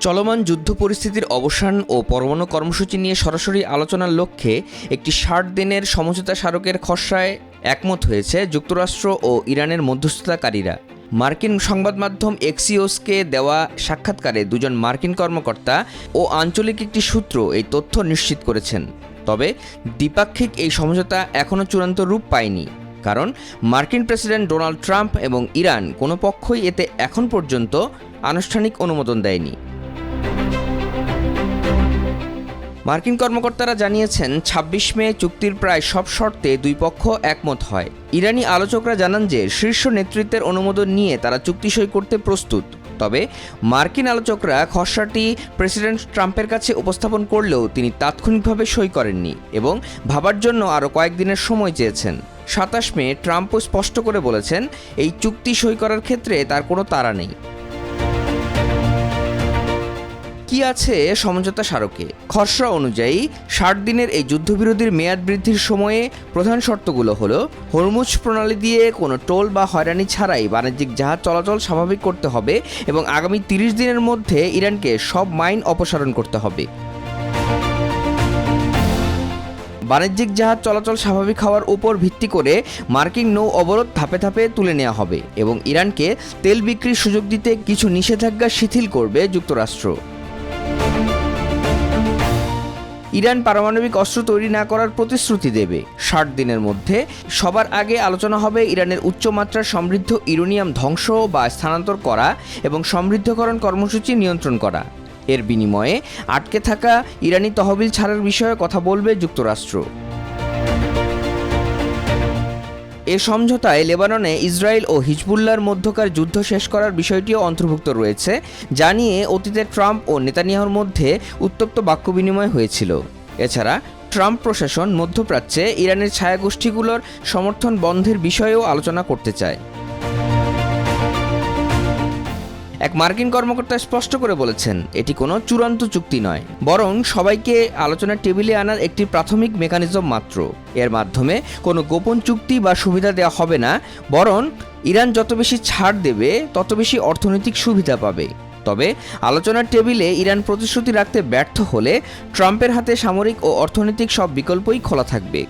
চলমান যুদ্ধ পরিস্থিতির অবসান ও পরমাণু কর্মসূচি নিয়ে সরাসরি আলোচনার লক্ষ্যে একটি ৬০ দিনের সমঝোতা স্মারকের খসড়ায় একমত হয়েছে যুক্তরাষ্ট্র ও ইরানের মধ্যস্থতাকারীরা। মার্কিন সংবাদ মাধ্যম এক্সিওসকে দেওয়া সাক্ষাৎকারে দুজন মার্কিন কর্মকর্তা ও আঞ্চলিক একটি সূত্র এই তথ্য নিশ্চিত করেছেন। তবে দ্বিপাক্ষিক এই সমঝোতা এখনও চূড়ান্ত রূপ পায়নি, কারণ মার্কিন প্রেসিডেন্ট ডোনাল্ড ট্রাম্প এবং ইরান কোনো পক্ষই এতে এখন পর্যন্ত আনুষ্ঠানিক অনুমোদন দেয়নি। মার্কিন কর্মকর্তারা জানিয়েছেন ২৬ মে চুক্তির প্রায় সব শর্তে দুই পক্ষ একমত হয়। ইরানি আলোচকরা জানান যে শীর্ষ নেতৃত্বের অনুমোদন নিয়ে তারা চুক্তি সই করতে প্রস্তুত। তবে মার্কিন আলোচকরা খসড়াটি প্রেসিডেন্ট ট্রাম্পের কাছে উপস্থাপন করলেও তিনি তাৎক্ষণিকভাবে সই করেননি এবং ভাবার জন্য আরও কয়েকদিনের সময় চেয়েছেন। ২৭ মে ট্রাম্পও স্পষ্ট করে বলেছেন এই চুক্তি সই করার ক্ষেত্রে তার কোনো তাড়া নেই। কি আছে সমঝোতা স্মারকে? খসড়া অনুযায়ী ৬০ দিনের এই যুদ্ধবিরতির মেয়াদ বৃদ্ধির সময়ে প্রধান শর্তগুলো হলো, হরমুজ প্রণালী দিয়ে কোনো টোল বা হয়রানি ছাড়াই বাণিজ্যিক জাহাজ চলাচল স্বাভাবিক করতে হবে এবং আগামী ৩০ দিনের মধ্যে ইরানকে সব মাইন অপসারণ করতে হবে। বাণিজ্যিক জাহাজ চলাচল স্বাভাবিক হওয়ার উপর ভিত্তি করে মার্কিন নৌ অবরোধ ধাপে ধাপে তুলে নেওয়া হবে এবং ইরানকে তেল বিক্রির সুযোগ দিতে কিছু নিষেধাজ্ঞা শিথিল করবে যুক্তরাষ্ট্র। ইরান পারমাণবিক অস্ত্র তৈরি না করার প্রতিশ্রুতি দেবে। ৬০ দিনের মধ্যে সবার আগে আলোচনা হবে ইরানের উচ্চমাত্রার সমৃদ্ধ ইউরেনিয়াম ধ্বংস বা স্থানান্তর করা এবং সমৃদ্ধকরণ কর্মসূচি নিয়ন্ত্রণ করা। এর বিনিময়ে আটকে থাকা ইরানি তহবিল ছাড়ার বিষয়ে কথা বলবে যুক্তরাষ্ট্র। এ সমঝোতায় লেবাননে ইসরায়েল ও হিজবুল্লাহর মধ্যকার যুদ্ধ শেষ করার বিষয়টিও অন্তর্ভুক্ত রয়েছে, যা নিয়ে অতীতে ট্রাম্প ও নেতানিয়াহুর মধ্যে উত্তপ্ত বাক্য বিনিময় হয়েছিল। এছাড়া ট্রাম্প প্রশাসন মধ্যপ্রাচ্যে ইরানের ছায়াগোষ্ঠীগুলোর সমর্থন বন্ধের বিষয়েও আলোচনা করতে চায়। এক মার্কিন কর্মকর্তা স্পষ্ট করে বলেছেন, এটি কোনো চূড়ান্ত চুক্তি নয়, বরং সবাইকে আলোচনার টেবিলে আনার একটি প্রাথমিক মেকানিজম মাত্র। এর মাধ্যমে কোনো গোপন চুক্তি বা সুবিধা দেওয়া হবে না, বরং ইরান যত বেশি ছাড় দেবে তত বেশি অর্থনৈতিক সুবিধা পাবে। তবে আলোচনার টেবিলে ইরান প্রতিশ্রুতি রাখতে ব্যর্থ হলে ট্রাম্পের হাতে সামরিক ও অর্থনৈতিক সব বিকল্পই খোলা থাকবে।